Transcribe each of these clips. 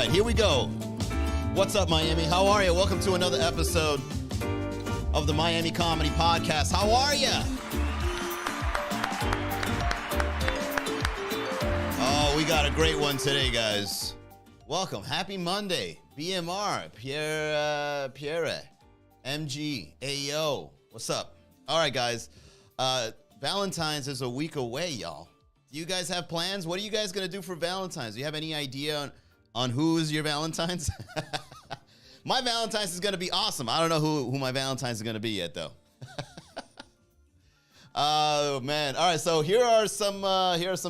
right, here we go. What's up, Miami? How are you? Welcome to another episode of the Miami Comedy Podcast. How are you? Oh, we got a great one today, guys. Welcome. Happy Monday. BMR, Pierre, MG, AO. What's up? All right, guys. Valentines is a week away, y'all. Do you guys have plans? What are you guys going to do for Valentines? Do you have any idea on who is your Valentines? My Valentine's is going to be awesome. I don't know who my Valentine's is going to be yet, though. Oh, man. All right, so here are some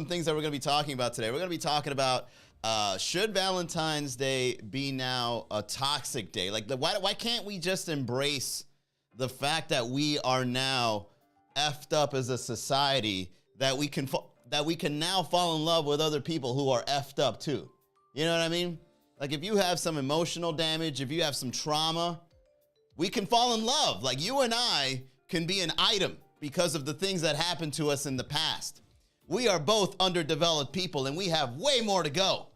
things that we're going to be talking about today. We're going to be talking about should Valentine's Day be now a toxic day? Like, why can't we just embrace the fact that we are now effed up as a society, that we can now fall in love with other people who are effed up too? You know what I mean? Like, if you have some emotional damage, if you have some trauma, we can fall in love. Like, you and I can be an item because of the things that happened to us in the past. We are both underdeveloped people and we have way more to go.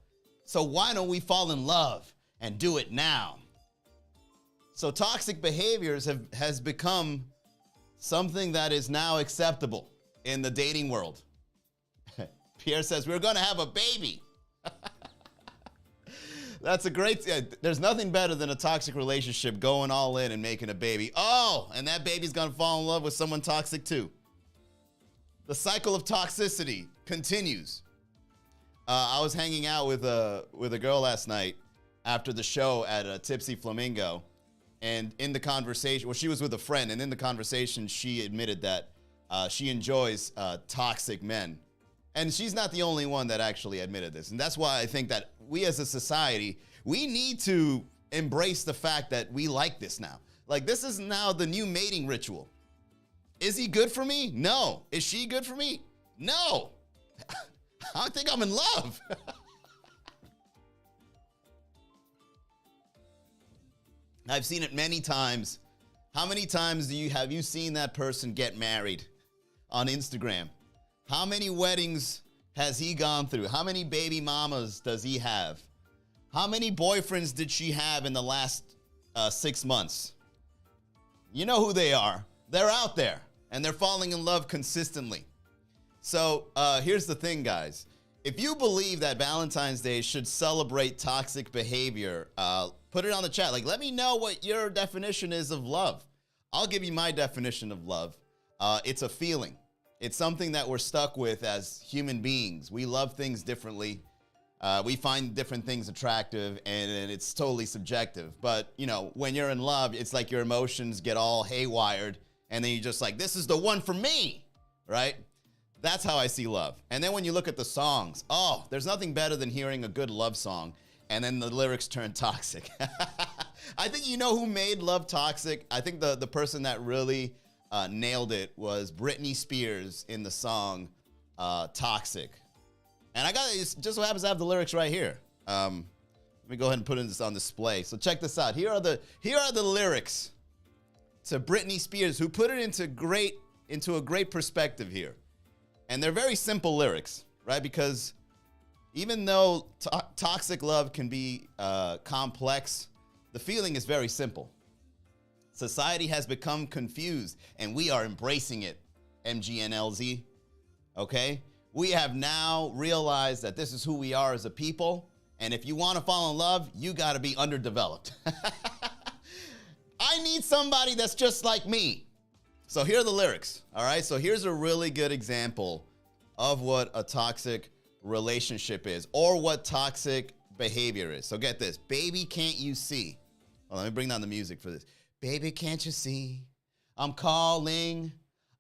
So why don't we fall in love and do it now? So toxic behaviors has become something that is now acceptable in the dating world. Pierre says, we're going to have a baby. That's a great, there's nothing better than a toxic relationship going all in and making a baby. Oh, and that baby's going to fall in love with someone toxic too. The cycle of toxicity continues. I was hanging out with a girl last night after the show at a Tipsy Flamingo. And in the conversation, well, she was with a friend, and in the conversation, she admitted that she enjoys toxic men. And she's not the only one that actually admitted this. And that's why I think that we as a society, we need to embrace the fact that we like this now. Like, this is now the new mating ritual. Is he good for me? No. Is she good for me? No. I think I'm in love. I've seen it many times. How many times have you seen that person get married on Instagram? How many weddings has he gone through? How many baby mamas does he have? How many boyfriends did she have in the last 6 months? You know who they are. They're out there, and they're falling in love consistently. So here's the thing, guys. If you believe that Valentine's Day should celebrate toxic behavior, put it on the chat. Like, let me know what your definition is of love. I'll give you my definition of love. It's a feeling. It's something that we're stuck with as human beings. We love things differently. We find different things attractive, and it's totally subjective. But, you know, when you're in love, it's like your emotions get all haywired, and then you're just like, this is the one for me, right? That's how I see love. And then when you look at the songs, oh, there's nothing better than hearing a good love song, and then the lyrics turn toxic. I think you know who made love toxic? I think the person that really nailed it was Britney Spears in the song Toxic. And it just so happens I have the lyrics right here. Let me go ahead and put this on display. So check this out. Here are the lyrics to Britney Spears, who put it into a great perspective here. And they're very simple lyrics, right? Because even though toxic love can be complex, the feeling is very simple. Society has become confused, and we are embracing it, MGNLZ, okay? We have now realized that this is who we are as a people, and if you want to fall in love, you got to be underdeveloped. I need somebody that's just like me. So here are the lyrics, all right? So here's a really good example of what a toxic relationship is, or what toxic behavior is. So get this. Baby, can't you see? Well, let me bring down the music for this. Baby, can't you see? I'm calling.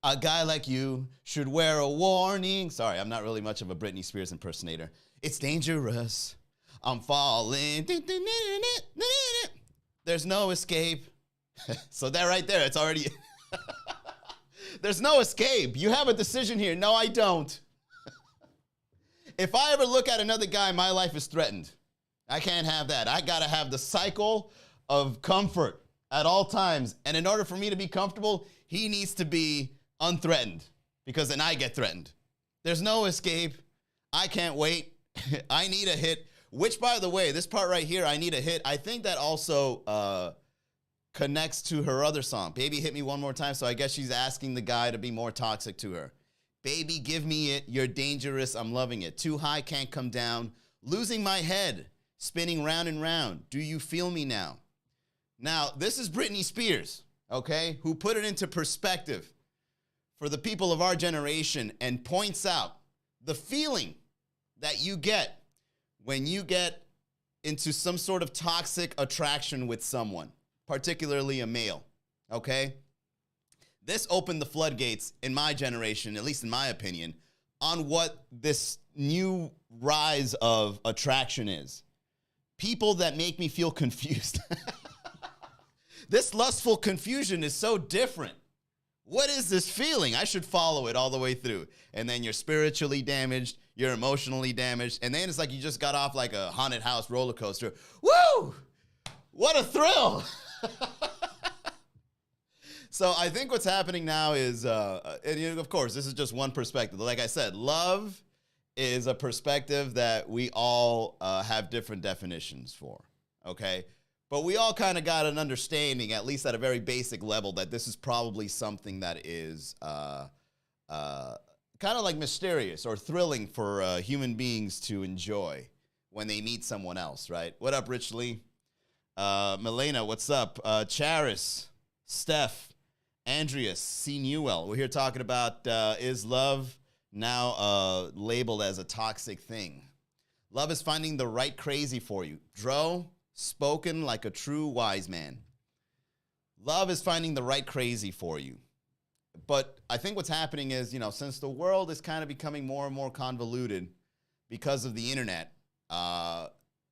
A guy like you should wear a warning. Sorry, I'm not really much of a Britney Spears impersonator. It's dangerous. I'm falling. There's no escape. So that right there, it's already... There's no escape. You have a decision here. No, I don't. If I ever look at another guy, my life is threatened. I can't have that. I got to have the cycle of comfort at all times. And in order for me to be comfortable, he needs to be unthreatened, because then I get threatened. There's no escape. I can't wait. I need a hit Which, by the way, this part right here, I need a hit. I think that also connects to her other song, Baby Hit Me One More Time. So I guess she's asking the guy to be more toxic to her. Baby, give me it. You're dangerous. I'm loving it. Too high, can't come down. Losing my head. Spinning round and round. Do you feel me now? Now, this is Britney Spears, okay, who put it into perspective for the people of our generation and points out the feeling that you get when you get into some sort of toxic attraction with someone, particularly a male, okay? This opened the floodgates in my generation, at least in my opinion, on what this new rise of attraction is. People that make me feel confused. This lustful confusion is so different. What is this feeling? I should follow it all the way through. And then you're spiritually damaged, you're emotionally damaged, and then it's like you just got off like a haunted house roller coaster. Woo! What a thrill! So I think what's happening now is, and of course, this is just one perspective. Like I said, love is a perspective that we all have different definitions for, okay? But we all kind of got an understanding, at least at a very basic level, that this is probably something that is kind of like mysterious or thrilling for human beings to enjoy when they meet someone else, right? What up, Rich Lee? Milena, what's up? Charis, Steph, Andreas, C. Newell. We're here talking about is love now labeled as a toxic thing? Love is finding the right crazy for you. Dro, spoken like a true wise man. Love is finding the right crazy for you. But I think what's happening is, since the world is kind of becoming more and more convoluted because of the internet,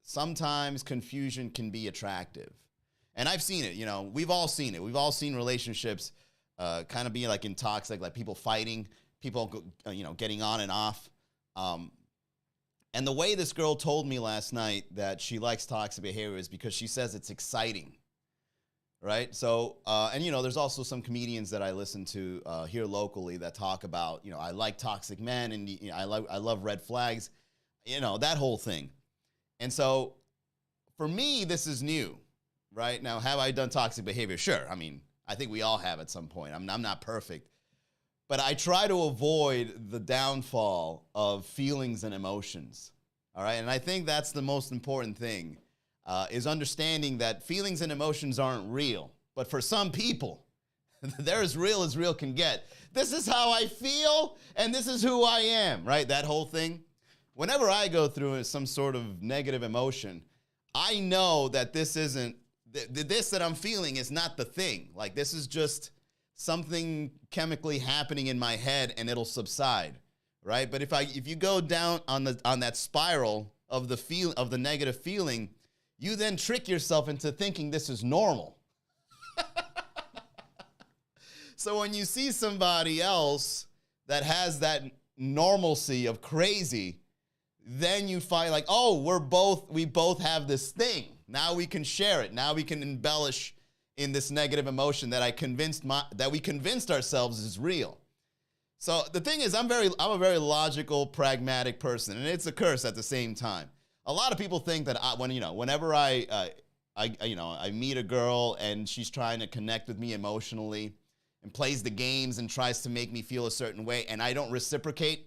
sometimes confusion can be attractive. And I've seen it, we've all seen it. We've all seen relationships kind of be like in toxic, like people fighting, people, getting on and off. And the way this girl told me last night that she likes toxic behavior is because she says it's exciting, right? So, and there's also some comedians that I listen to here locally that talk about, I like toxic men and I love red flags, that whole thing. And so for me, this is new, right? Now, have I done toxic behavior? Sure. I mean, I think we all have at some point. I'm not perfect. But I try to avoid the downfall of feelings and emotions, all right? And I think that's the most important thing, is understanding that feelings and emotions aren't real. But for some people, they're as real can get. This is how I feel, and this is who I am, right? That whole thing. Whenever I go through some sort of negative emotion, I know that this isn't, this that I'm feeling is not the thing. Like, this is just something chemically happening in my head and it'll subside, right? But if you go down on that spiral of the negative feeling, you then trick yourself into thinking this is normal. So when you see somebody else that has that normalcy of crazy, then you find like, oh, we both have this thing. Now we can share it. Now we can embellish in this negative emotion that we convinced ourselves is real. So the thing is, I'm a very logical, pragmatic person, and it's a curse at the same time. A lot of people think that whenever I meet a girl and she's trying to connect with me emotionally and plays the games and tries to make me feel a certain way, and I don't reciprocate,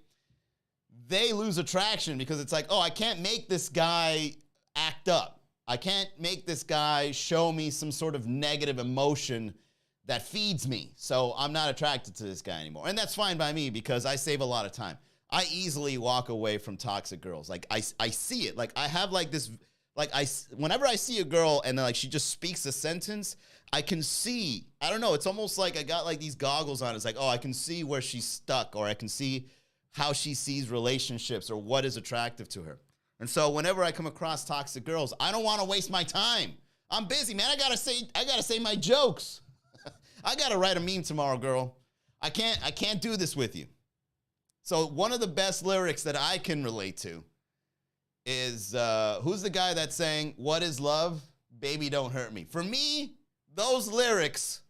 they lose attraction because it's like, oh, I can't make this guy act up. I can't make this guy show me some sort of negative emotion that feeds me. So I'm not attracted to this guy anymore. And that's fine by me because I save a lot of time. I easily walk away from toxic girls. Like I see it. Like I have like this, whenever I see a girl and then like she just speaks a sentence, I can see, I don't know, it's almost like I got like these goggles on. It's like, oh, I can see where she's stuck, or I can see how she sees relationships or what is attractive to her. And so whenever I come across toxic girls, I don't want to waste my time. I'm busy, man. I gotta say my jokes. I gotta write a meme tomorrow, girl. I can't do this with you. So one of the best lyrics that I can relate to is who's the guy that's saying, "What is love? Baby, don't hurt me." For me, those lyrics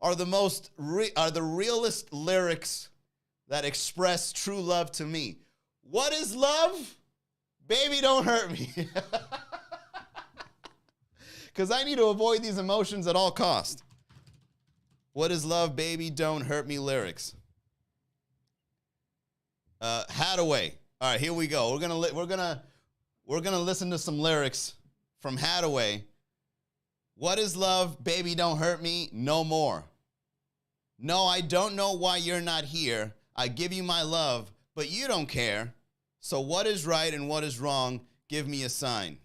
are the realest lyrics that express true love to me. What is love? baby, don't hurt me. Because I need to avoid these emotions at all costs. What is love, baby, don't hurt me lyrics? Hadaway. All right, here we go. We're gonna listen to some lyrics from Hadaway. What is love, baby, don't hurt me no more. No, I don't know why you're not here. I give you my love, but you don't care. So what is right and what is wrong? Give me a sign.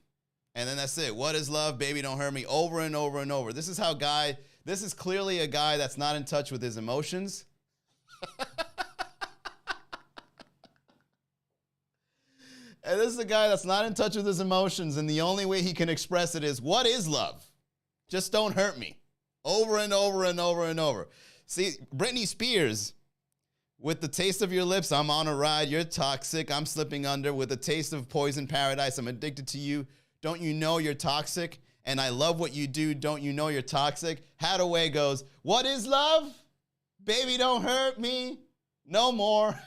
And then that's it. What is love, baby, don't hurt me, over and over and over. This is clearly a guy that's not in touch with his emotions. And this is a guy that's not in touch with his emotions, and the only way he can express it is, what is love? Just don't hurt me. Over and over and over and over. See, Britney Spears, with the taste of your lips, I'm on a ride, you're toxic, I'm slipping under, with a taste of poison paradise, I'm addicted to you. Don't you know you're toxic? And I love what you do, don't you know you're toxic? Hadaway goes, what is love? Baby, don't hurt me no more.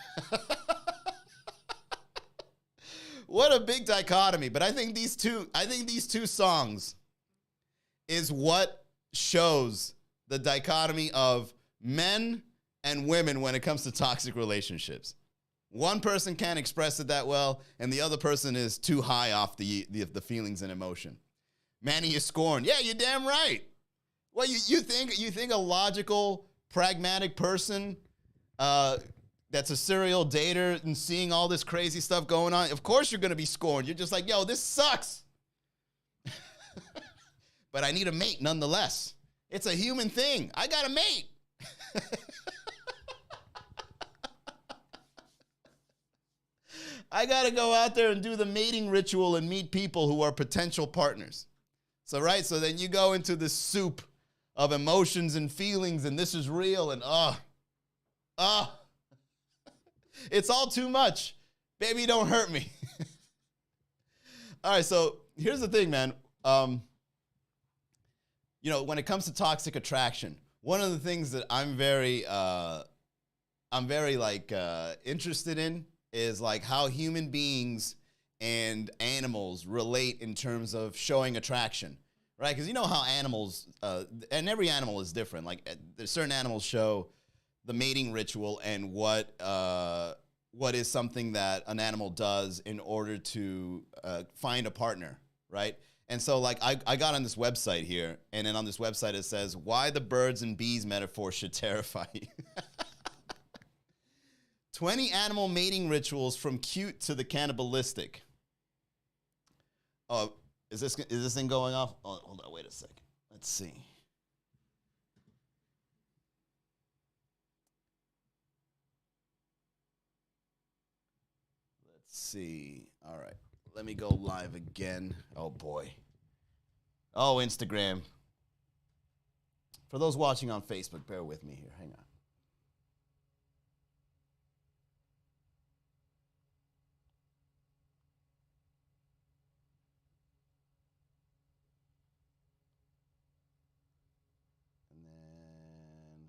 What a big dichotomy. But I think these two songs is what shows the dichotomy of men and women when it comes to toxic relationships. One person can't express it that well, and the other person is too high off the feelings and emotion. Manny is scorned. Yeah, you're damn right. Well, you think a logical, pragmatic person that's a serial dater and seeing all this crazy stuff going on, of course you're going to be scorned. You're just like, yo, this sucks. But I need a mate nonetheless. It's a human thing. I got a mate. I got to go out there and do the mating ritual and meet people who are potential partners. So then you go into this soup of emotions and feelings, and this is real, and it's all too much. Baby, don't hurt me. All right, so here's the thing, man. When it comes to toxic attraction, one of the things that I'm very interested in is like how human beings and animals relate in terms of showing attraction, right? Because you know how animals, and every animal is different. Like there's certain animals show the mating ritual and what is something that an animal does in order to find a partner, right? And so like I got on this website here, and then on this website it says, why the birds and bees metaphor should terrify you. 20 animal mating rituals from cute to the cannibalistic. Oh, is this thing going off? Oh, hold on, wait a second. Let's see. Let's see. All right. Let me go live again. Oh, boy. Oh, Instagram. For those watching on Facebook, bear with me here. Hang on. And then...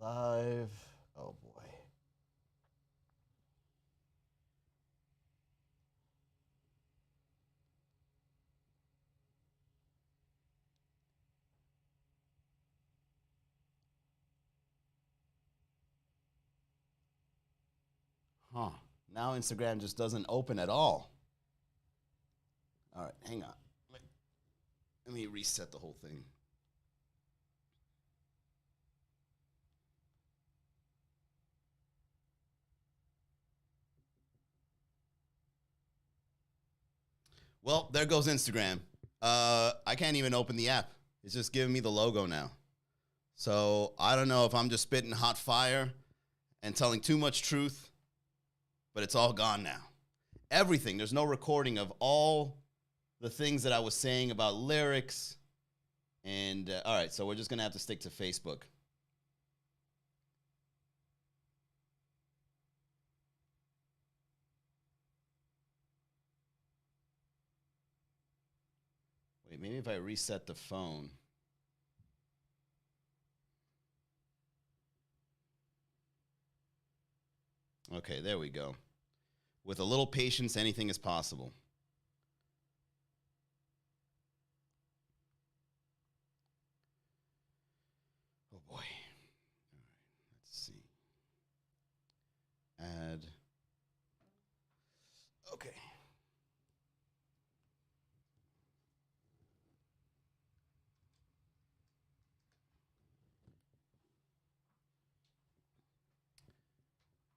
live. Oh, boy. Huh. Now Instagram just doesn't open at all. All right, hang on. Let me reset the whole thing. Well, there goes Instagram. I can't even open the app. It's just giving me the logo now. So I don't know if I'm just spitting hot fire and telling too much truth, but it's all gone now. Everything. There's no recording of all the things that I was saying about lyrics. And all right, so we're just going to have to stick to Facebook. Wait, maybe if I reset the phone. Okay, there we go. With a little patience, anything is possible. Oh boy. All right, let's see. Add. Okay.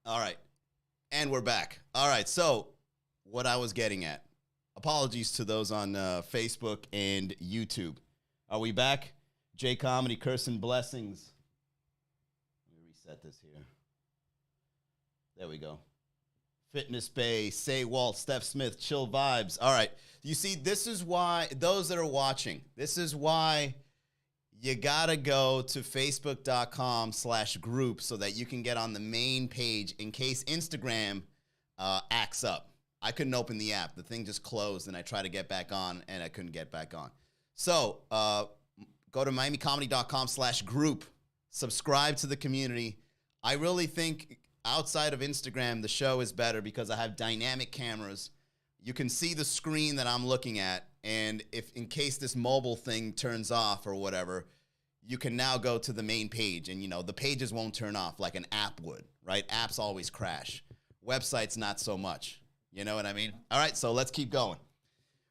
All right. And we're back. All right. So, what I was getting at. Apologies to those on Facebook and YouTube. Are we back? J Comedy, Curse and Blessings. Let me reset this here. There we go. Fitness Bay, Say Walt, Steph Smith, Chill Vibes. All right. You see, this is why, those that are watching, this is why you got to go to facebook.com/group so that you can get on the main page in case Instagram acts up. I couldn't open the app. The thing just closed, and I tried to get back on, and I couldn't get back on. So go to miamicomedy.com/group. Subscribe to the community. I really think outside of Instagram, the show is better because I have dynamic cameras. You can see the screen that I'm looking at, and if in case this mobile thing turns off or whatever, you can now go to the main page, and the pages won't turn off like an app would, right? Apps always crash. Websites, not so much. You know what I mean? All right, so let's keep going.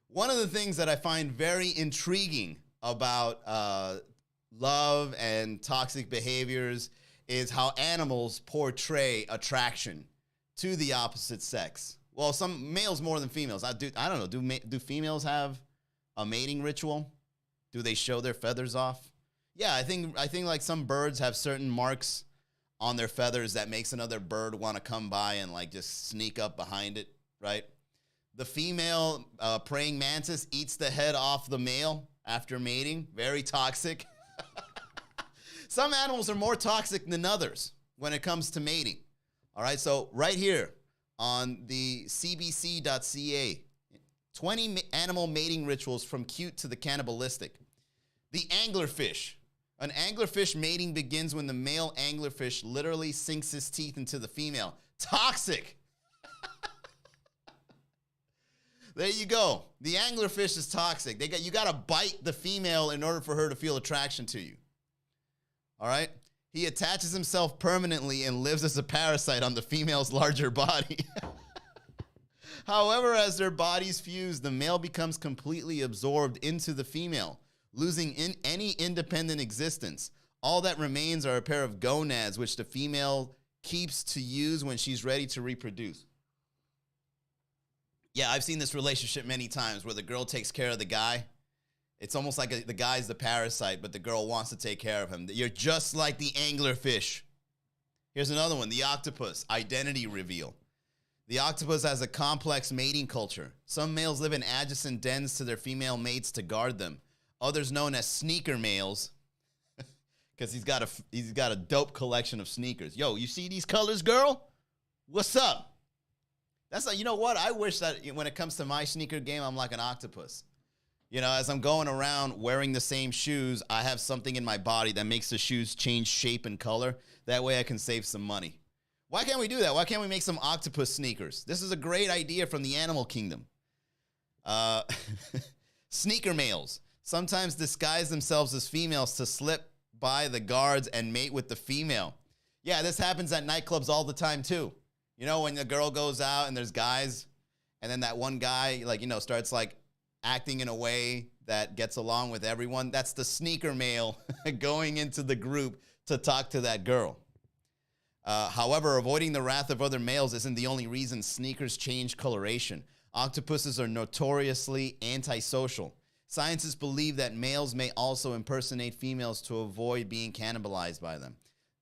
One of the things that I find very intriguing about love and toxic behaviors is how animals portray attraction to the opposite sex. Well, some males more than females. I don't know. Do females have a mating ritual? Do they show their feathers off? Yeah, I think like some birds have certain marks on their feathers that makes another bird want to come by and like just sneak up behind it, right? The female praying mantis eats the head off the male after mating. Very toxic. Some animals are more toxic than others when it comes to mating. All right, so right here on the cbc.ca, 20 animal mating rituals from cute to the cannibalistic. The anglerfish. An anglerfish mating begins when the male anglerfish literally sinks his teeth into the female. Toxic. There you go. The anglerfish is toxic. You got to bite the female in order for her to feel attraction to you. All right? He attaches himself permanently and lives as a parasite on the female's larger body. However, as their bodies fuse, the male becomes completely absorbed into the female, losing any independent existence. All that remains are a pair of gonads, which the female keeps to use when she's ready to reproduce. Yeah, I've seen this relationship many times where the girl takes care of the guy. It's almost like the guy's the parasite, but the girl wants to take care of him. You're just like the anglerfish. Here's another one, the octopus, identity reveal. The octopus has a complex mating culture. Some males live in adjacent dens to their female mates to guard them. Others known as sneaker males, because he's got a dope collection of sneakers. Yo, you see these colors, girl? What's up? That's like, you know what? I wish that when it comes to my sneaker game, I'm like an octopus. As I'm going around wearing the same shoes, I have something in my body that makes the shoes change shape and color. That way I can save some money. Why can't we do that? Why can't we make some octopus sneakers? This is a great idea from the animal kingdom. Sneaker males sometimes disguise themselves as females to slip by the guards and mate with the female. Yeah, this happens at nightclubs all the time too. When the girl goes out and there's guys, and then that one guy, starts acting in a way that gets along with everyone. That's the sneaker male going into the group to talk to that girl. However, avoiding the wrath of other males isn't the only reason sneakers change coloration. Octopuses are notoriously antisocial. Scientists believe that males may also impersonate females to avoid being cannibalized by them.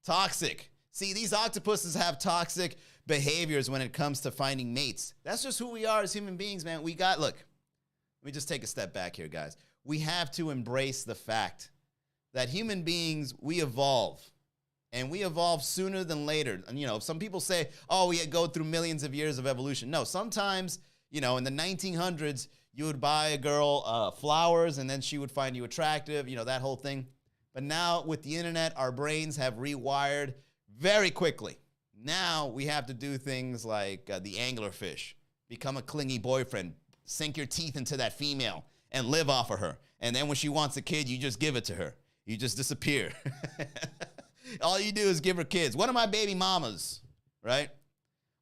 Toxic. See, these octopuses have toxic behaviors when it comes to finding mates. That's just who we are as human beings, man. Look, let me just take a step back here, guys. We have to embrace the fact that human beings, we evolve. And we evolve sooner than later. And, some people say, oh, we go through millions of years of evolution. No, sometimes, in the 1900s, you would buy a girl flowers and then she would find you attractive, that whole thing. But now with the internet, our brains have rewired very quickly. Now we have to do things like the anglerfish, become a clingy boyfriend, sink your teeth into that female and live off of her. And then when she wants a kid, you just give it to her. You just disappear. All you do is give her kids. One of my baby mamas, right?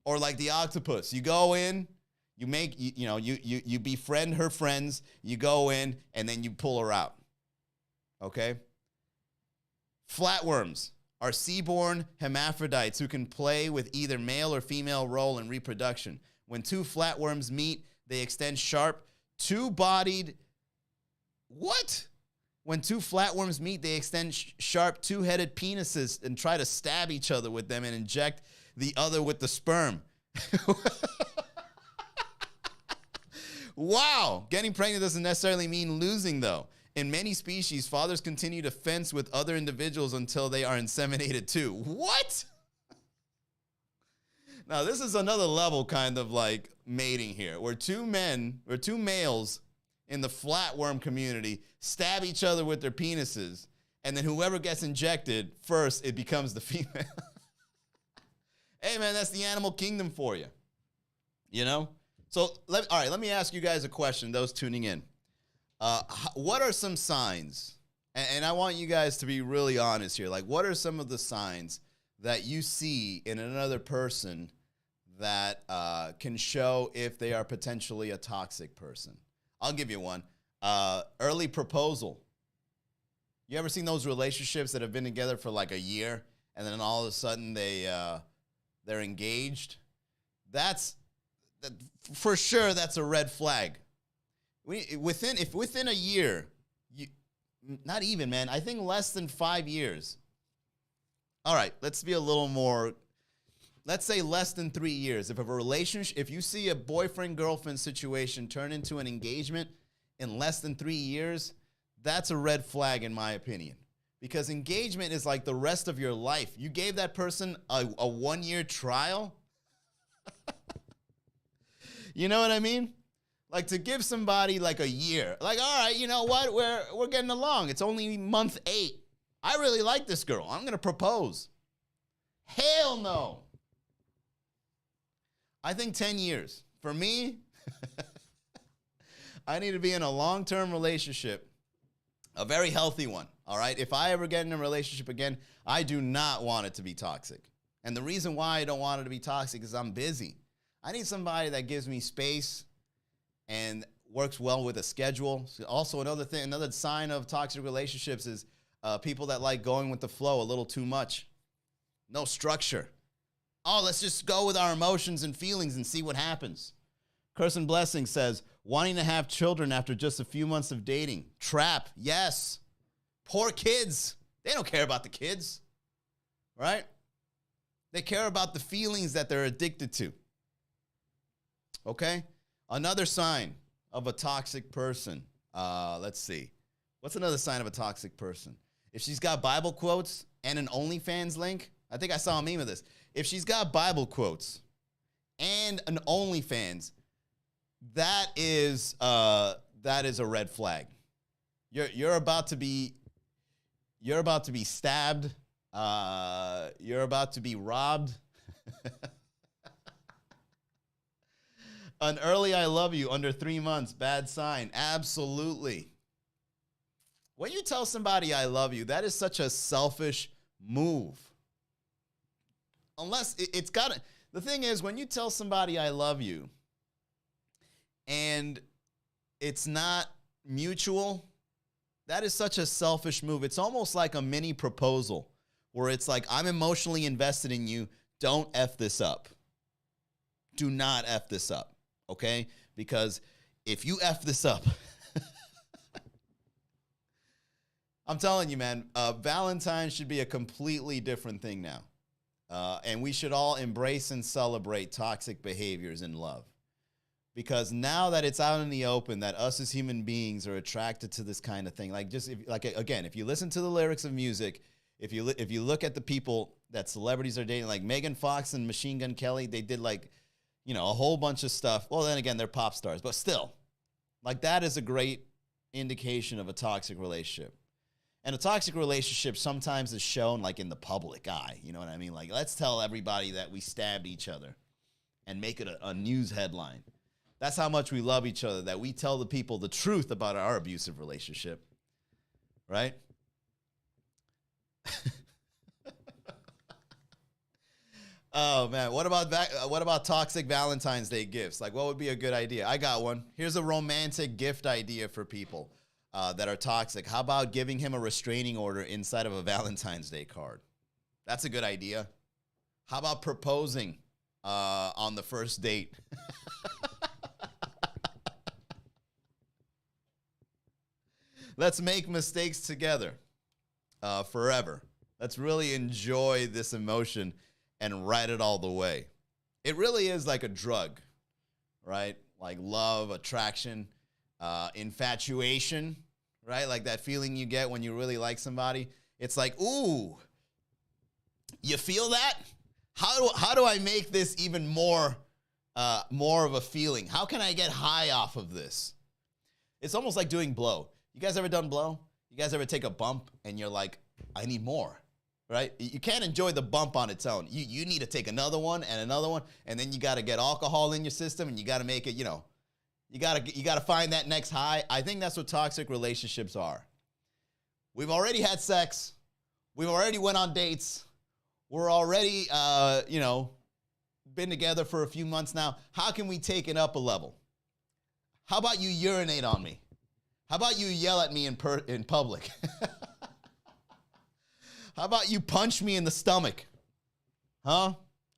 Or like the octopus. You go in, you make, you befriend her friends, you go in, and then you pull her out. Okay? Flatworms are seaborn hermaphrodites who can play with either male or female role in reproduction. When two flatworms meet, they extend sharp, two-bodied... What? When two flatworms meet, they extend sharp, two-headed penises and try to stab each other with them and inject the other with the sperm. Wow. Getting pregnant doesn't necessarily mean losing, though. In many species, fathers continue to fence with other individuals until they are inseminated too. What? Now, this is another level kind of like mating here, where two males in the flatworm community stab each other with their penises, and then whoever gets injected first, it becomes the female. Hey, man, that's the animal kingdom for you. You know? So, all right, let me ask you guys a question, those tuning in. What are some signs, and I want you guys to be really honest here, like what are some of the signs that you see in another person that can show if they are potentially a toxic person? I'll give you one. Early proposal. You ever seen those relationships that have been together for like a year and then all of a sudden they're engaged? For sure, that's a red flag. Within a year, not even, man, I think less than 5 years. All right, let's be a little more, let's say less than 3 years. If you see a boyfriend-girlfriend situation turn into an engagement in less than 3 years, that's a red flag in my opinion. Because engagement is like the rest of your life. You gave that person a 1-year trial. You know what I mean? Like to give somebody like a year. Like, all right, you know what? We're getting along. It's only month 8. I really like this girl. I'm going to propose. Hell no. I think 10 years. For me, I need to be in a long-term relationship, a very healthy one, all right? If I ever get in a relationship again, I do not want it to be toxic. And the reason why I don't want it to be toxic is I'm busy. I need somebody that gives me space and works well with a schedule. So also another sign of toxic relationships is people that like going with the flow a little too much. No structure. Oh, let's just go with our emotions and feelings and see what happens. Curse and Blessing says, wanting to have children after just a few months of dating. Trap, yes. Poor kids. They don't care about the kids, right? They care about the feelings that they're addicted to. Okay? Another sign of a toxic person. Let's see. What's another sign of a toxic person? If she's got Bible quotes and an OnlyFans link, I think I saw a meme of this. If she's got Bible quotes and an OnlyFans, that is a red flag. You're about to be stabbed. You're about to be robbed. An early I love you under 3 months, bad sign. Absolutely. When you tell somebody I love you, that is such a selfish move. Unless it's got to, the thing is, when you tell somebody I love you and it's not mutual, that is such a selfish move. It's almost like a mini proposal where it's like, I'm emotionally invested in you. Don't F this up. Do not F this up, okay? Because if you F this up, I'm telling you, man, Valentines should be a completely different thing now. And we should all embrace and celebrate toxic behaviors in love. Because now that it's out in the open, that us as human beings are attracted to this kind of thing. Again, if you listen to the lyrics of music, if you look at the people that celebrities are dating, like Megan Fox and Machine Gun Kelly, they did a whole bunch of stuff. Well, then again, they're pop stars, but still, like that is a great indication of a toxic relationship. And a toxic relationship sometimes is shown like in the public eye. You know what I mean? Like, let's tell everybody that we stabbed each other and make it a news headline. That's how much we love each other, that we tell the people the truth about our abusive relationship. Right? Oh, man. What about toxic Valentine's Day gifts? Like, what would be a good idea? I got one. Here's a romantic gift idea for people that are toxic. How about giving him a restraining order inside of a Valentine's Day card? That's a good idea. How about proposing on the first date? Let's make mistakes together forever. Let's really enjoy this emotion and ride it all the way. It really is like a drug, right? Like love, attraction, infatuation, right? Like that feeling you get when you really like somebody. It's like, ooh, you feel that? How do I make this even more of a feeling? How can I get high off of this? It's almost like doing blow. You guys ever done blow? You guys ever take a bump and you're like, I need more, right? You can't enjoy the bump on its own. You need to take another one, and then you got to get alcohol in your system, and you got to make it, you got to find that next high. I think that's what toxic relationships are. We've already had sex. We've already went on dates. We're already, been together for a few months now. How can we take it up a level? How about you urinate on me? How about you yell at me in public? How about you punch me in the stomach? Huh?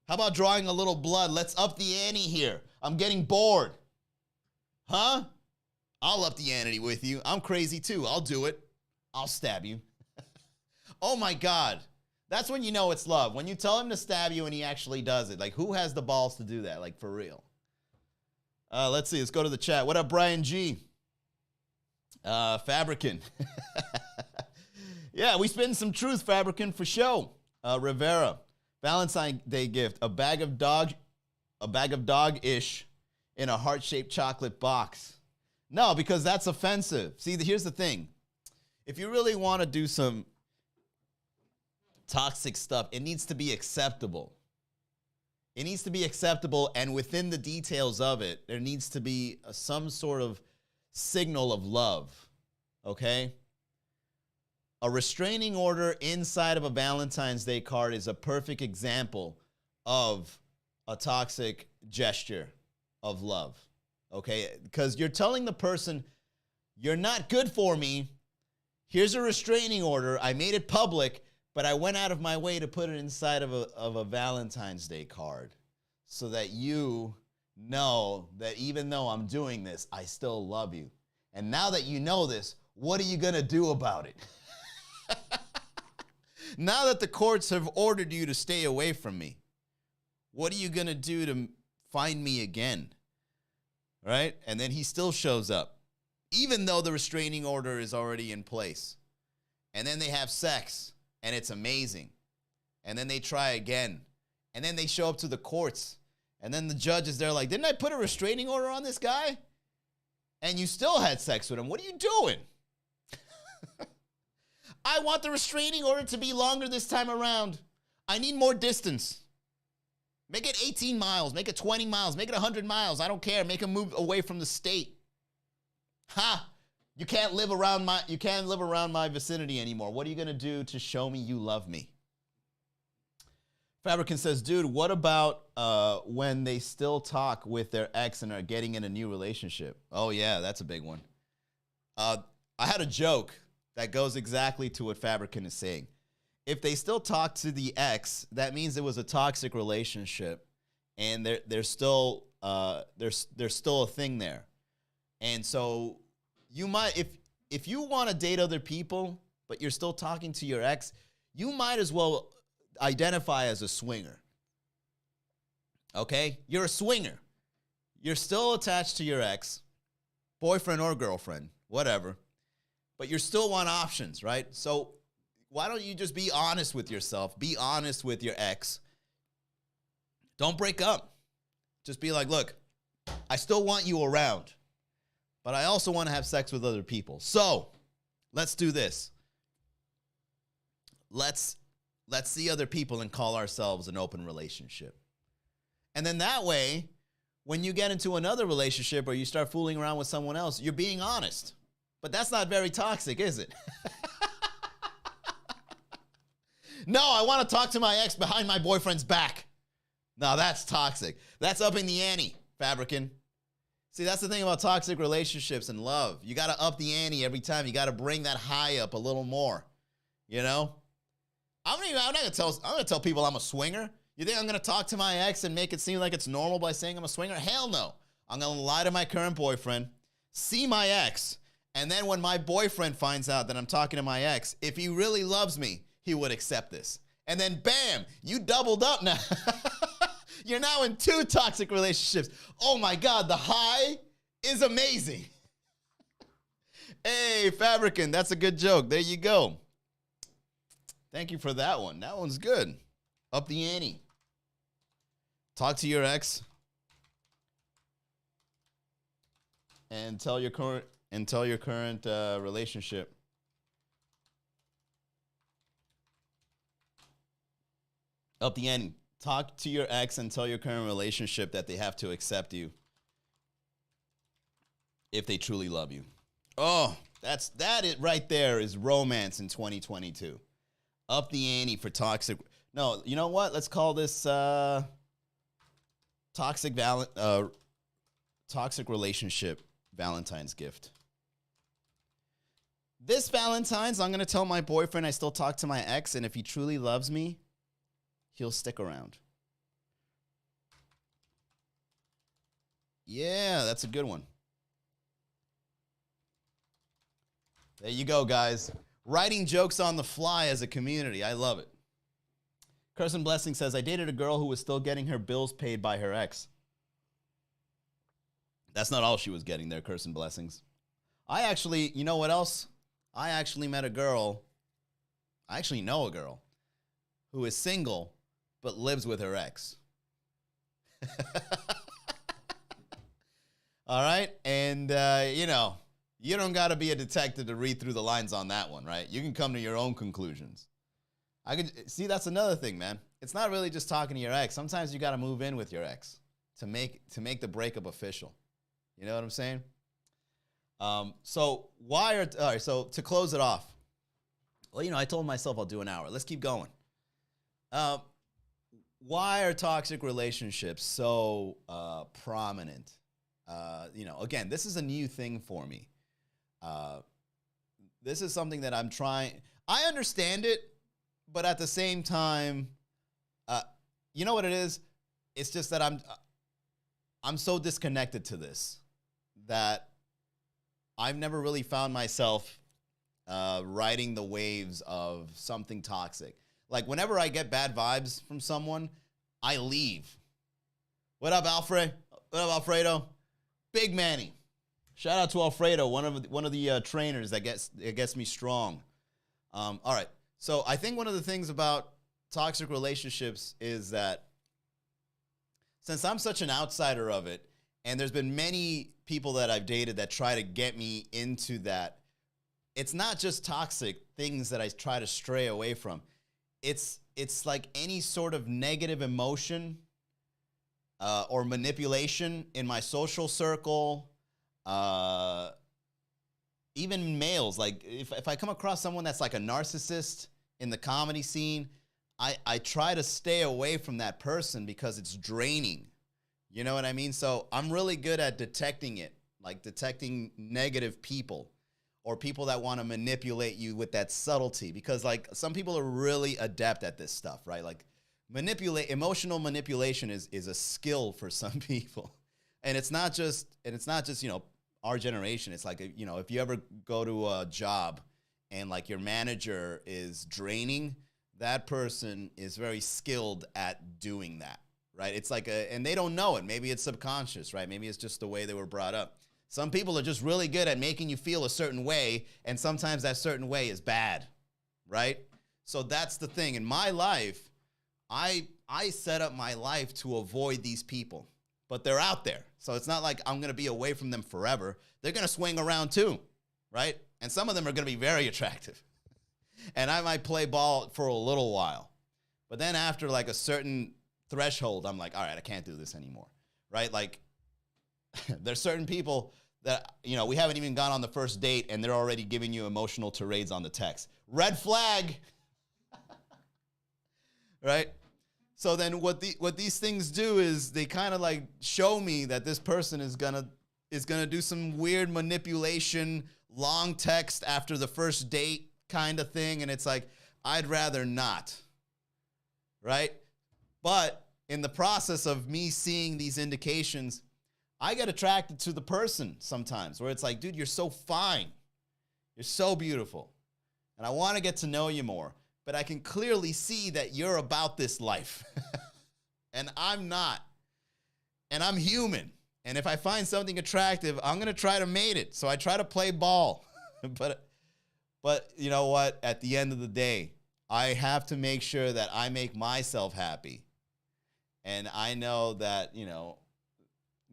How about drawing a little blood? Let's up the ante here. I'm getting bored. Huh? I'll up the ante with you. I'm crazy too. I'll do it. I'll stab you. Oh my God. That's when you know it's love. When you tell him to stab you and he actually does it. Like, who has the balls to do that? Like, for real. Let's see. Let's go to the chat. What up, Brian G? Fabricant. Yeah, we spitting some truth, Fabricant, for show. Rivera. Valentine's Day gift. A bag of dog-ish in a heart-shaped chocolate box. No, because that's offensive. See, here's the thing. If you really want to do some toxic stuff, it needs to be acceptable. It needs to be acceptable, and within the details of it, there needs to be some sort of signal of love, okay? A restraining order inside of a Valentine's Day card is a perfect example of a toxic gesture of love, okay? Because you're telling the person, you're not good for me. Here's a restraining order. I made it public, but I went out of my way to put it inside of a Valentine's Day card so that you know that even though I'm doing this, I still love you. And now that you know this, what are you going to do about it? Now that the courts have ordered you to stay away from me, what are you going to do to find me again? Right? And then he still shows up, even though the restraining order is already in place. And then they have sex, and it's amazing. And then they try again. And then they show up to the courts. And then the judge is there like, didn't I put a restraining order on this guy? And you still had sex with him. What are you doing? I want the restraining order to be longer this time around. I need more distance. Make it 18 miles. Make it 20 miles. Make it 100 miles. I don't care. Make him move away from the state. Ha! You can't live around my vicinity anymore. What are you going to do to show me you love me? Fabricant says, dude, what about when they still talk with their ex and are getting in a new relationship? Oh, yeah, that's a big one. I had a joke that goes exactly to what Fabricant is saying. If they still talk to the ex, that means it was a toxic relationship, and there's still a thing there. And so you might, if you want to date other people, but you're still talking to your ex, you might as well identify as a swinger. Okay? You're a swinger. You're still attached to your ex, boyfriend or girlfriend, whatever, but you still want options, right? So why don't you just be honest with yourself? Be honest with your ex. Don't break up. Just be like, look, I still want you around, but I also want to have sex with other people. So let's do this. let's see other people and call ourselves an open relationship. And then that way, when you get into another relationship or you start fooling around with someone else, you're being honest. But that's not very toxic, is it? No, I want to talk to my ex behind my boyfriend's back. No, that's toxic. That's upping the ante, Fabricant. See, that's the thing about toxic relationships and love. You got to up the ante every time. You got to bring that high up a little more. You know? I'm going to tell people I'm a swinger. You think I'm going to talk to my ex and make it seem like it's normal by saying I'm a swinger? Hell no. I'm going to lie to my current boyfriend, see my ex, and then when my boyfriend finds out that I'm talking to my ex, if he really loves me, he would accept this. And then bam, you doubled up now. You're now in 2 toxic relationships. Oh my God, the high is amazing. Hey, Fabricant, that's a good joke. There you go. Thank you for that one. That one's good. Up the ante. Talk to your ex and tell your current relationship. Up the ante. Talk to your ex and tell your current relationship that they have to accept you if they truly love you. Oh, that it right there is romance in 2022. Up the ante for toxic. No, you know what? Let's call this toxic relationship Valentine's gift. This Valentine's, I'm going to tell my boyfriend I still talk to my ex, and if he truly loves me, he'll stick around. Yeah, that's a good one. There you go, guys. Writing jokes on the fly as a community. I love it. Curse and Blessing says, I dated a girl who was still getting her bills paid by her ex. That's not all she was getting there, Curse and Blessings. You know what else? I actually met a girl. I actually know a girl who is single but lives with her ex. All right? And, you don't got to be a detective to read through the lines on that one, right? You can come to your own conclusions. See, that's another thing, man. It's not really just talking to your ex. Sometimes you got to move in with your ex to make the breakup official. You know what I'm saying? So to close it off, well, I told myself I'll do an hour. Let's keep going. Why are toxic relationships so prominent? Again, this is a new thing for me. This is something that I'm trying. I understand it, but at the same time, you know what it is? It's just that I'm so disconnected to this that I've never really found myself riding the waves of something toxic. Like whenever I get bad vibes from someone, I leave. What up, Alfred? What up, Alfredo? Big Manny. Shout out to Alfredo, one of the trainers that gets me strong. All right. So I think one of the things about toxic relationships is that since I'm such an outsider of it, and there's been many people that I've dated that try to get me into that, it's not just toxic things that I try to stray away from. It's like any sort of negative emotion or manipulation in my social circle, even males. Like if I come across someone that's like a narcissist in the comedy scene, I try to stay away from that person because it's draining. You know what I mean? So I'm really good at detecting it, like detecting negative people or people that want to manipulate you with that subtlety, because like some people are really adept at this stuff, right? Like emotional manipulation is a skill for some people. And it's not just, our generation. It's like, if you ever go to a job and like your manager is draining, that person is very skilled at doing that, right? It's like and they don't know it. Maybe it's subconscious, right? Maybe it's just the way they were brought up. Some people are just really good at making you feel a certain way, and sometimes that certain way is bad, right? So that's the thing. In my life, I set up my life to avoid these people, but they're out there. So it's not like I'm going to be away from them forever. They're going to swing around too, right? And some of them are going to be very attractive. And I might play ball for a little while. But then after like a certain threshold, I'm like, all right, I can't do this anymore, right? Like there's certain people that, you know, we haven't even gone on the first date and they're already giving you emotional tirades on the text. Red flag, right? So then what these things do is they kind of like show me that this person is gonna do some weird manipulation, long text after the first date kind of thing. And it's like, I'd rather not, right? But in the process of me seeing these indications, I get attracted to the person sometimes where it's like, dude, you're so fine. You're so beautiful. And I want to get to know you more. But I can clearly see that you're about this life. And I'm not. And I'm human. And if I find something attractive, I'm going to try to mate it. So I try to play ball. But you know what? At the end of the day, I have to make sure that I make myself happy. And I know that, you know,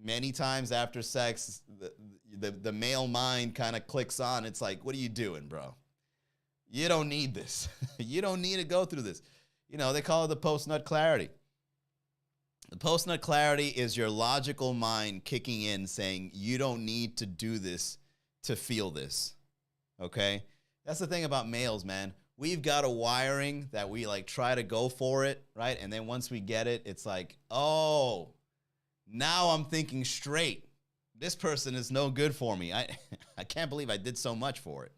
many times after sex, the male mind kind of clicks on. It's like, what are you doing, bro? You don't need this. You don't need to go through this. You know, they call it the post-nut clarity. The post-nut clarity is your logical mind kicking in saying, you don't need to do this to feel this, okay? That's the thing about males, man. We've got a wiring that we, like, try to go for it, right? And then once we get it, it's like, oh, now I'm thinking straight. This person is no good for me. I can't believe I did so much for it.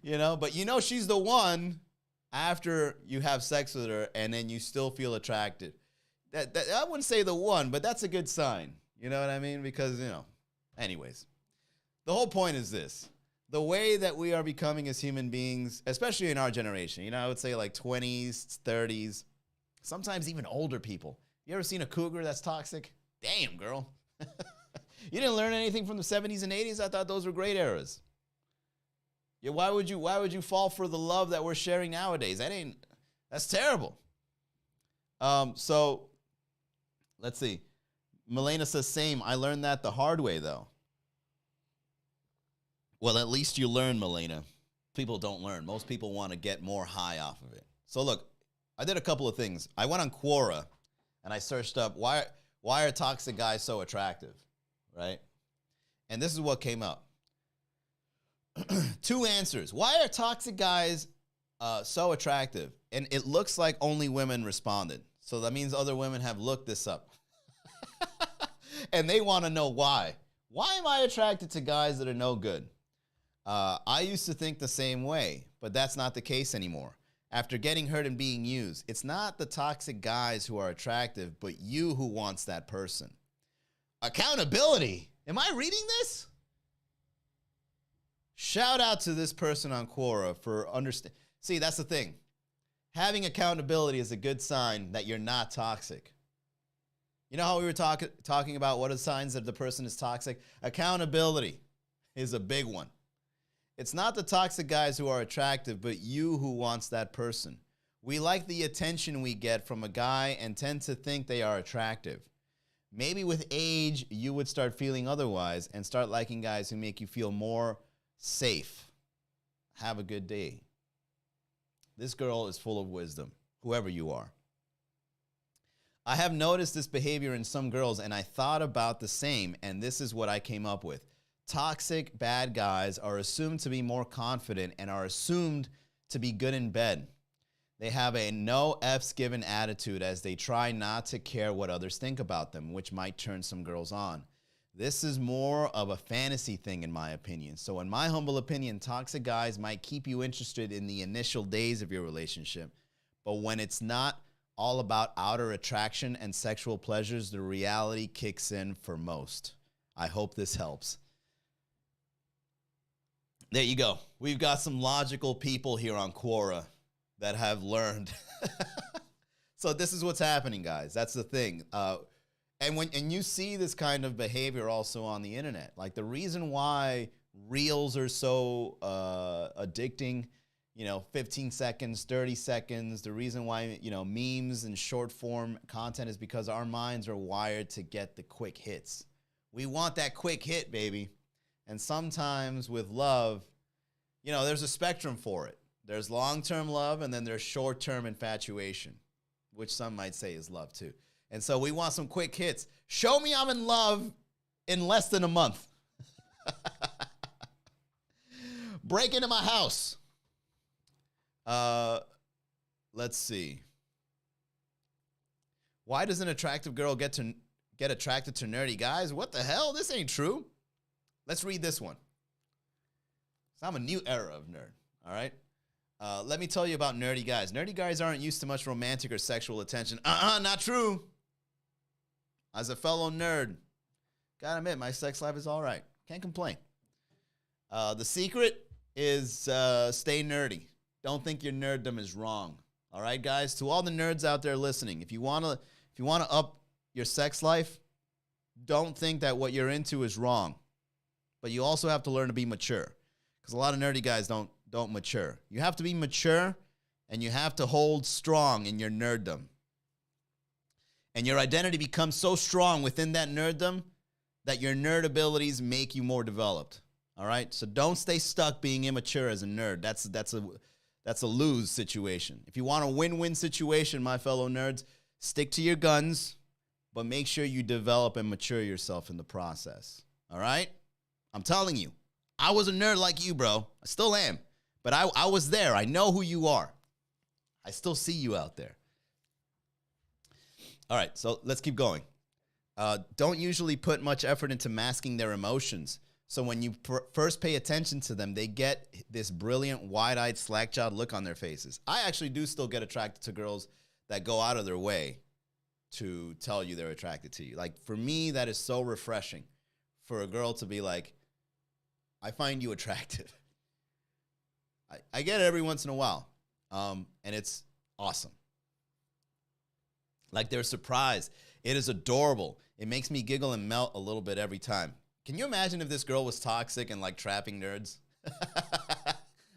You know, but you know she's the one after you have sex with her and then you still feel attracted. That I wouldn't say the one, but that's a good sign. You know what I mean? Because, you know, anyways, the whole point is this. The way that we are becoming as human beings, especially in our generation, you know, I would say like 20s, 30s, sometimes even older people. You ever seen a cougar that's toxic? Damn, girl. You didn't learn anything from the 70s and 80s? I thought those were great eras. Yeah, why would you fall for the love that we're sharing nowadays? That's terrible. So let's see. Milena says, same. I learned that the hard way, though. Well, at least you learn, Milena. People don't learn. Most people want to get more high off of it. So look, I did a couple of things. I went on Quora and I searched up why are toxic guys so attractive, right? And this is what came up. 2 answers. Why are toxic guys so attractive? And it looks like only women responded. So that means other women have looked this up. And they want to know why. Why am I attracted to guys that are no good? I used to think the same way, but that's not the case anymore. After getting hurt and being used, it's not the toxic guys who are attractive, but you who wants that person. Accountability. Am I reading this? Shout out to this person on Quora for understanding. See, that's the thing. Having accountability is a good sign that you're not toxic. You know how we were talking about what are the signs that the person is toxic? Accountability is a big one. It's not the toxic guys who are attractive, but you who wants that person. We like the attention we get from a guy and tend to think they are attractive. Maybe with age, you would start feeling otherwise and start liking guys who make you feel more safe. Have a good day. This girl is full of wisdom, whoever you are. I have noticed this behavior in some girls, and I thought about the same, and this is what I came up with. Toxic, bad guys are assumed to be more confident and are assumed to be good in bed. They have a no F's given attitude as they try not to care what others think about them, which might turn some girls on. This is more of a fantasy thing in my opinion. So in my humble opinion, toxic guys might keep you interested in the initial days of your relationship, but when it's not all about outer attraction and sexual pleasures, the reality kicks in for most. I hope this helps. There you go. We've got some logical people here on Quora that have learned. So this is what's happening, guys. That's the thing. And you see this kind of behavior also on the internet. Like the reason why reels are so addicting, 15 seconds, 30 seconds, the reason why, memes and short form content is because our minds are wired to get the quick hits. We want that quick hit, baby. And sometimes with love, you know, there's a spectrum for it. There's long-term love, and then there's short-term infatuation, which some might say is love too. And so we want some quick hits. Show me I'm in love in less than a month. Break into my house. Let's see. Why does an attractive girl get attracted to nerdy guys? What the hell? This ain't true. Let's read this one. So I'm a new era of nerd, all right? Let me tell you about nerdy guys. Nerdy guys aren't used to much romantic or sexual attention. Not true. As a fellow nerd, gotta admit, my sex life is all right. Can't complain. The secret is stay nerdy. Don't think your nerddom is wrong. All right, guys? To all the nerds out there listening, if you wanna up your sex life, don't think that what you're into is wrong. But you also have to learn to be mature. Because a lot of nerdy guys don't mature. You have to be mature, and you have to hold strong in your nerddom. And your identity becomes so strong within that nerddom that your nerd abilities make you more developed. All right? So don't stay stuck being immature as a nerd. That's a lose situation. If you want a win-win situation, my fellow nerds, stick to your guns, but make sure you develop and mature yourself in the process. All right? I'm telling you, I was a nerd like you, bro. I still am. But I was there. I know who you are. I still see you out there. All right, so let's keep going. Don't usually put much effort into masking their emotions. So when you first pay attention to them, they get this brilliant, wide-eyed, slack-jawed look on their faces. I actually do still get attracted to girls that go out of their way to tell you they're attracted to you. Like, for me, that is so refreshing for a girl to be like, I find you attractive. I get it every once in a while, and it's awesome. Like, they're surprised. It is adorable. It makes me giggle and melt a little bit every time. Can you imagine if this girl was toxic and, like, trapping nerds?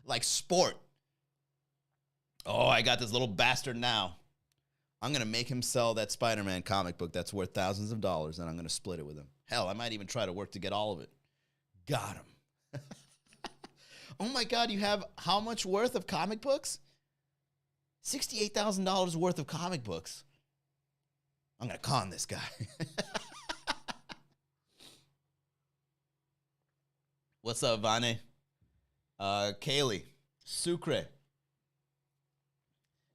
Like, sport. Oh, I got this little bastard now. I'm going to make him sell that Spider-Man comic book that's worth thousands of dollars, and I'm going to split it with him. Hell, I might even try to work to get all of it. Got him. Oh, my God, you have how much worth of comic books? $68,000 worth of comic books. I'm going to con this guy. What's up, Vane? Kaylee. Sucre.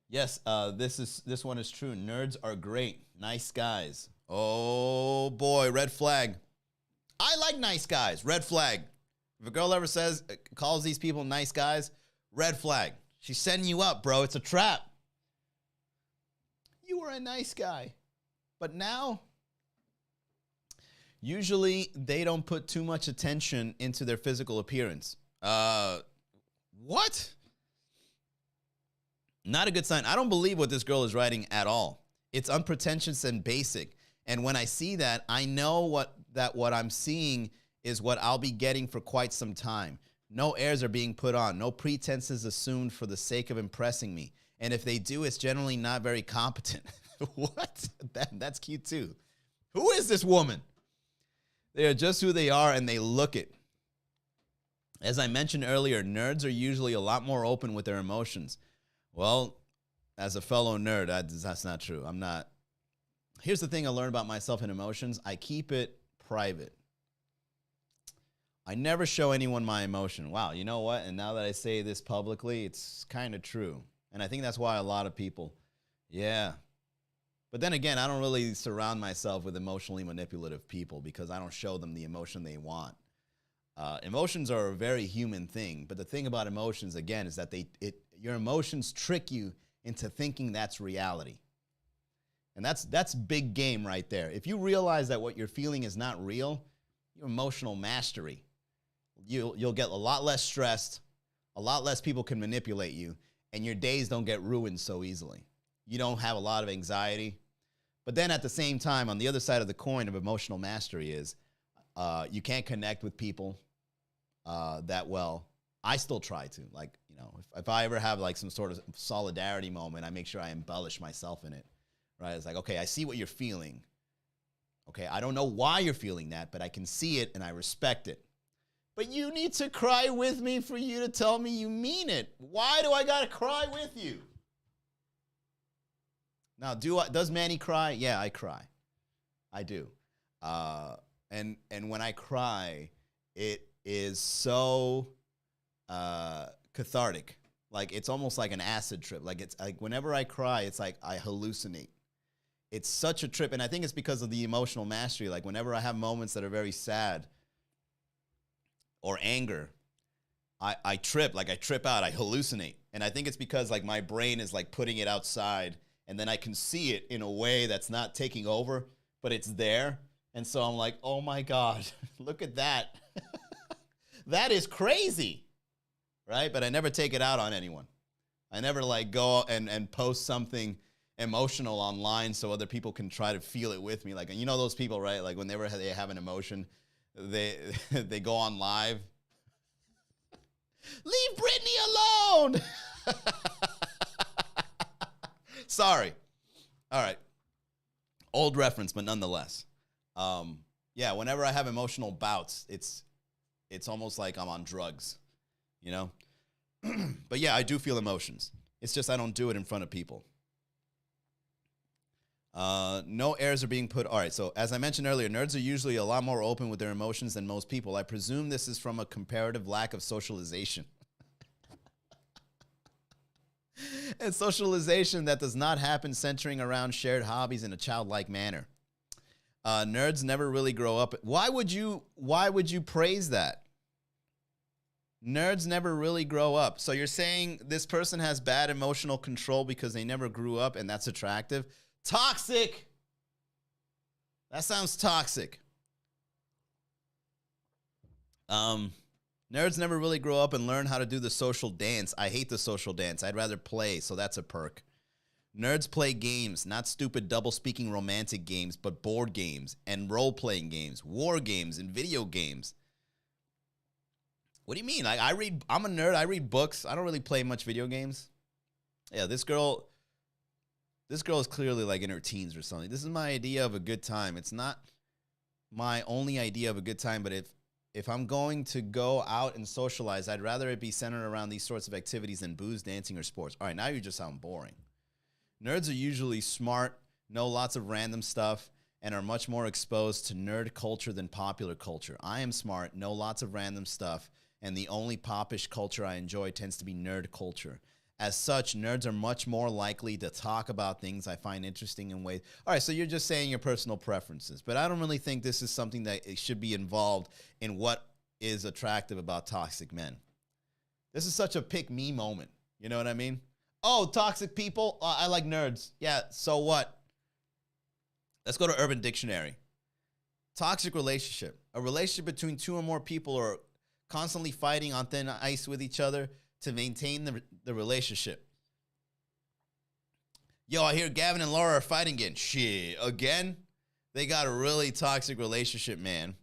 Yes, this one is true. Nerds are great. Nice guys. Oh, boy, red flag. I like nice guys. Red flag. If a girl ever calls these people nice guys, red flag. She's setting you up, bro. It's a trap. You were a nice guy. But now, usually they don't put too much attention into their physical appearance. What? Not a good sign. I don't believe what this girl is writing at all. It's unpretentious and basic. And when I see that, I know what I'm seeing is what I'll be getting for quite some time. No airs are being put on. No pretenses assumed for the sake of impressing me. And if they do, it's generally not very competent. What? That's cute too. Who is this woman? They are just who they are, and they look it. As I mentioned earlier, nerds are usually a lot more open with their emotions. Well, as a fellow nerd, that's not true. I'm not. Here's the thing I learned about myself and emotions. I keep it private. I never show anyone my emotion. Wow, you know what? And now that I say this publicly, it's kind of true. And I think that's why a lot of people, yeah. But then again, I don't really surround myself with emotionally manipulative people because I don't show them the emotion they want. Emotions are a very human thing. But the thing about emotions, again, is that your emotions trick you into thinking that's reality. And that's big game right there. If you realize that what you're feeling is not real, your emotional mastery. You'll get a lot less stressed, a lot less people can manipulate you, and your days don't get ruined so easily. You don't have a lot of anxiety. But then at the same time, on the other side of the coin of emotional mastery is you can't connect with people that well. I still try to. Like, you know, if I ever have like some sort of solidarity moment, I make sure I embellish myself in it. Right? It's like, okay, I see what you're feeling. Okay, I don't know why you're feeling that, but I can see it and I respect it. But you need to cry with me for you to tell me you mean it. Why do I gotta cry with you? Now, does Manny cry? Yeah, I cry. I do. And when I cry, it is so cathartic. Like, it's almost like an acid trip. Like, it's like whenever I cry, it's like I hallucinate. It's such a trip. And I think it's because of the emotional mastery. Like, whenever I have moments that are very sad or anger, I trip. Like, I trip out. I hallucinate. And I think it's because, like, my brain is, like, putting it outside. And then I can see it in a way that's not taking over, but it's there. And so I'm like, oh, my God, look at that. That is crazy. Right? But I never take it out on anyone. I never like go and post something emotional online so other people can try to feel it with me. Like, you know those people, right? Like whenever they have an emotion, they go on live. Leave Britney alone. Sorry. All right. Old reference, but nonetheless. Yeah, whenever I have emotional bouts, it's almost like I'm on drugs. You know? But yeah, I do feel emotions. It's just I don't do it in front of people. No airs are being put. All right, so as I mentioned earlier, nerds are usually a lot more open with their emotions than most people. I presume this is from a comparative lack of socialization. And socialization that does not happen centering around shared hobbies in a childlike manner. Nerds never really grow up. Why would you praise that? Nerds never really grow up. So you're saying this person has bad emotional control because they never grew up and that's attractive? Toxic! That sounds toxic. Nerds never really grow up and learn how to do the social dance. I hate the social dance. I'd rather play, so that's a perk. Nerds play games, not stupid double-speaking romantic games, but board games and role-playing games, war games, and video games. What do you mean? Like, I'm a nerd. I read books. I don't really play much video games. Yeah, this girl is clearly like in her teens or something. This is my idea of a good time. It's not my only idea of a good time, but if I'm going to go out and socialize, I'd rather it be centered around these sorts of activities than booze, dancing, or sports. All right, now you just sound boring. Nerds are usually smart, know lots of random stuff, and are much more exposed to nerd culture than popular culture. I am smart, know lots of random stuff, and the only popish culture I enjoy tends to be nerd culture. As such, nerds are much more likely to talk about things I find interesting in ways. All right, so you're just saying your personal preferences, but I don't really think this is something that it should be involved in what is attractive about toxic men. This is such a pick me moment. You know what I mean? Oh, toxic people. I like nerds. Yeah, so what? Let's go to Urban Dictionary. Toxic relationship. A relationship between two or more people are constantly fighting on thin ice with each other to maintain the relationship. Yo, I hear Gavin and Laura are fighting again. Shit, again? They got a really toxic relationship, man.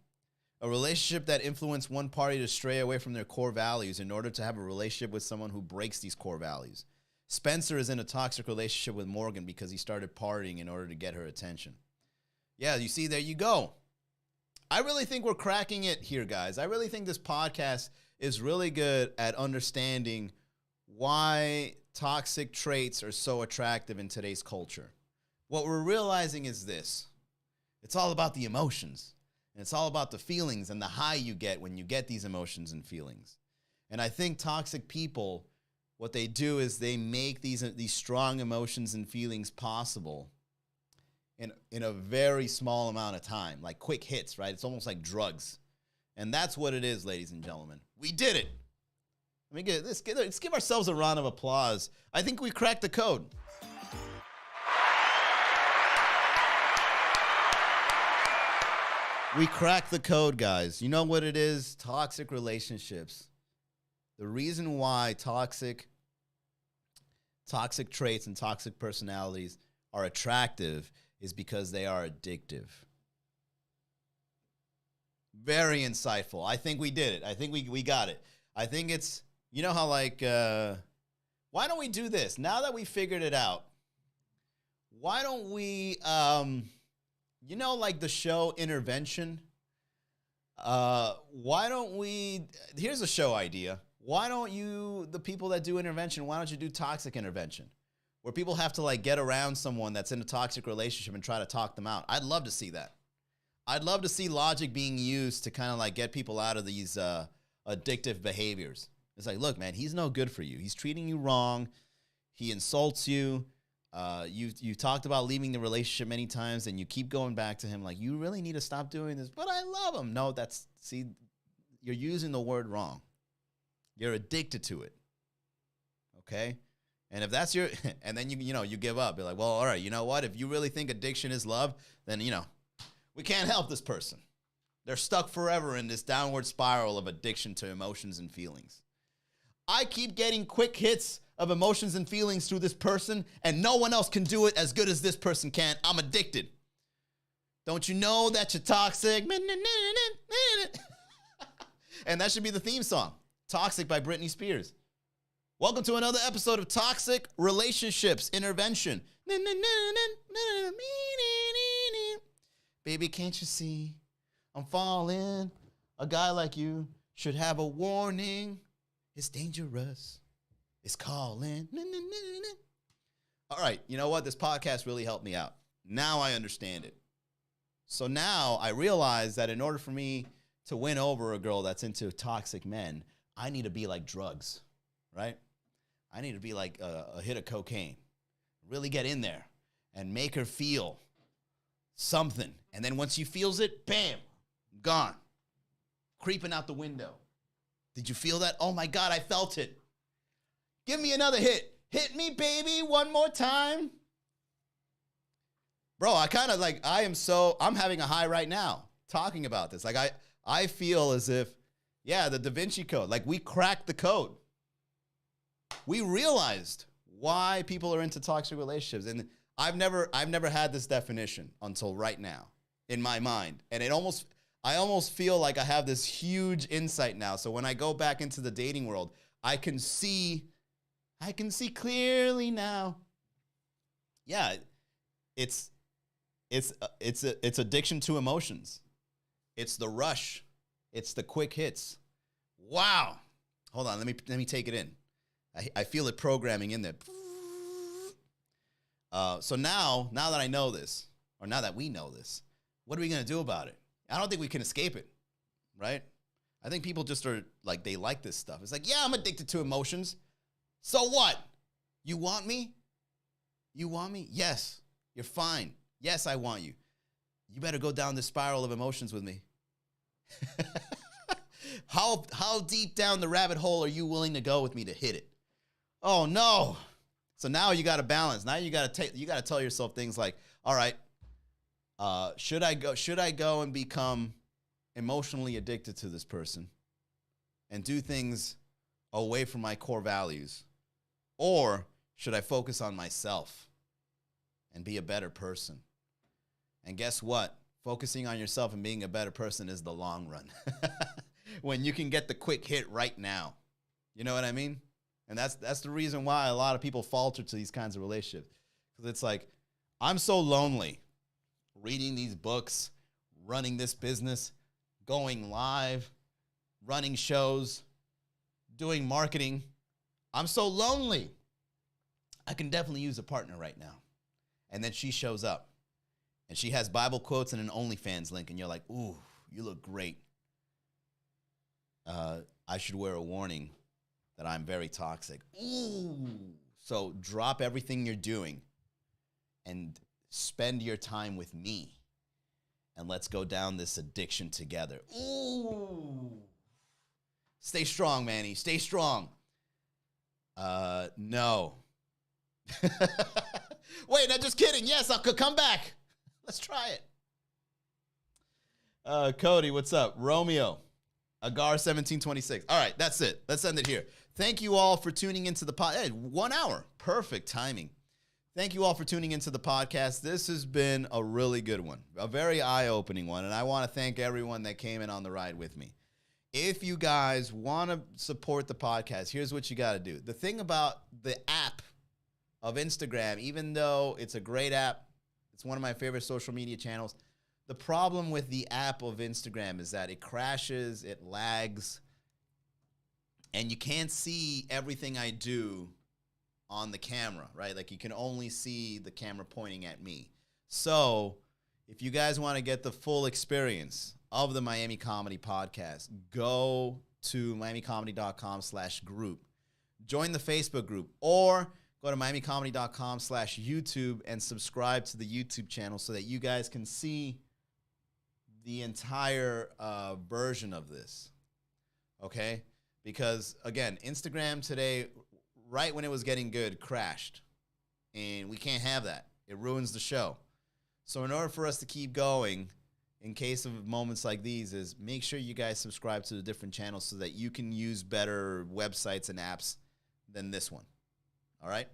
A relationship that influenced one party to stray away from their core values in order to have a relationship with someone who breaks these core values. Spencer is in a toxic relationship with Morgan because he started partying in order to get her attention. Yeah, you see, there you go. I really think we're cracking it here, guys. I really think this podcast is really good at understanding why toxic traits are so attractive in today's culture. What we're realizing is this. It's all about the emotions. And it's all about the feelings and the high you get when you get these emotions and feelings. And I think toxic people, what they do is they make these strong emotions and feelings possible in a very small amount of time, like quick hits, right? It's almost like drugs. And that's what it is, ladies and gentlemen. We did it. Let's give ourselves a round of applause. I think we cracked the code. We cracked the code, guys. You know what it is? Toxic relationships. The reason why toxic traits and toxic personalities are attractive is because they are addictive. Very insightful. I think we did it. I think we got it. I think it's, you know how like, why don't we do this? Now that we figured it out, why don't we, you know, like the show Intervention? Why don't we, here's a show idea. Why don't you, the people that do intervention, why don't you do toxic intervention? Where people have to like get around someone that's in a toxic relationship and try to talk them out. I'd love to see that. I'd love to see logic being used to kind of like get people out of these addictive behaviors. It's like, look, man, he's no good for you. He's treating you wrong. He insults you. You talked about leaving the relationship many times, and you keep going back to him like, you really need to stop doing this, but I love him. No, see, you're using the word wrong. You're addicted to it. Okay? And if that's and then you give up. You're like, well, all right, you know what? If you really think addiction is love, then, we can't help this person. They're stuck forever in this downward spiral of addiction to emotions and feelings. I keep getting quick hits of emotions and feelings through this person, and no one else can do it as good as this person can. I'm addicted. Don't you know that you're toxic? And that should be the theme song. Toxic by Britney Spears. Welcome to another episode of Toxic Relationships Intervention. Baby, can't you see I'm falling? A guy like you should have a warning. It's dangerous. It's calling. All right, you know what? This podcast really helped me out. Now I understand it. So now I realize that in order for me to win over a girl that's into toxic men, I need to be like drugs, right? I need to be like a hit of cocaine. Really get in there and make her feel something. And then once she feels it, bam, gone. Creeping out the window. Did you feel that? Oh my God, I felt it. Give me another hit. Hit me, baby, one more time. Bro, I kind of like, I'm having a high right now talking about this. Like I feel as if, yeah, the Da Vinci Code, like we cracked the code. We realized why people are into toxic relationships. And I've never had this definition until right now in my mind. And I almost feel like I have this huge insight now. So when I go back into the dating world, I can see clearly now. Yeah, it's addiction to emotions. It's the rush. It's the quick hits. Wow. Hold on, let me take it in. I feel it programming in there. So now that I know this, or now that we know this, what are we going to do about it? I don't think we can escape it, right? I think people just are like, they like this stuff. It's like, yeah, I'm addicted to emotions. So what? You want me? You want me? Yes. You're fine. Yes, I want you. You better go down this spiral of emotions with me. How deep down the rabbit hole are you willing to go with me to hit it? Oh no. So now you got to balance. Now you got to tell yourself things like, all right, should I go and become emotionally addicted to this person and do things away from my core values? Or should I focus on myself and be a better person? And guess what? Focusing on yourself and being a better person is the long run. When you can get the quick hit right now. You know what I mean? And that's the reason why a lot of people falter to these kinds of relationships. Because it's like, I'm so lonely reading these books, running this business, going live, running shows, doing marketing. I'm so lonely. I can definitely use a partner right now. And then she shows up. And she has Bible quotes and an OnlyFans link. And you're like, ooh, you look great. I should wear a warning that I'm very toxic. Ooh. So drop everything you're doing and spend your time with me. And let's go down this addiction together. Ooh. Stay strong, Manny. Stay strong. No. Wait, no, just kidding. Yes, I'll come back. Let's try it. Cody, what's up? Romeo, Agar 1726. All right, that's it. Let's end it here. Thank you all for tuning into the pod. Hey, 1 hour. Perfect timing. Thank you all for tuning into the podcast. This has been a really good one, a very eye-opening one, and I want to thank everyone that came in on the ride with me. If you guys want to support the podcast, here's what you got to do. The thing about the app of Instagram, even though it's a great app, it's one of my favorite social media channels, The problem with the app of Instagram is that it crashes, it lags, and you can't see everything I do on the camera, right? Like you can only see the camera pointing at me. So if you guys want to get the full experience of the Miami Comedy Podcast, go to miamicomedy.com/group. Join the Facebook group, or go to miamicomedy.com/YouTube and subscribe to the YouTube channel so that you guys can see the entire version of this, okay? Because, again, Instagram today, right when it was getting good, crashed. And we can't have that. It ruins the show. So in order for us to keep going, in case of moments like these, is make sure you guys subscribe to the different channels so that you can use better websites and apps than this one. All right?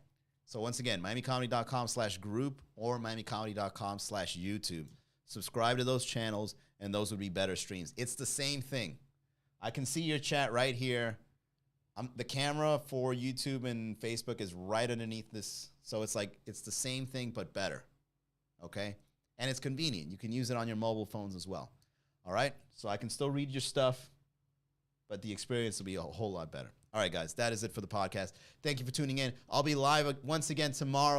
So once again, miamicomedy.com/group or miamicomedy.com/YouTube. Subscribe to those channels, and those would be better streams. It's the same thing. I can see your chat right here. The camera for YouTube and Facebook is right underneath this. So it's like, it's the same thing, but better. Okay? And it's convenient. You can use it on your mobile phones as well. All right? So I can still read your stuff, but the experience will be a whole lot better. All right, guys, that is it for the podcast. Thank you for tuning in. I'll be live once again tomorrow.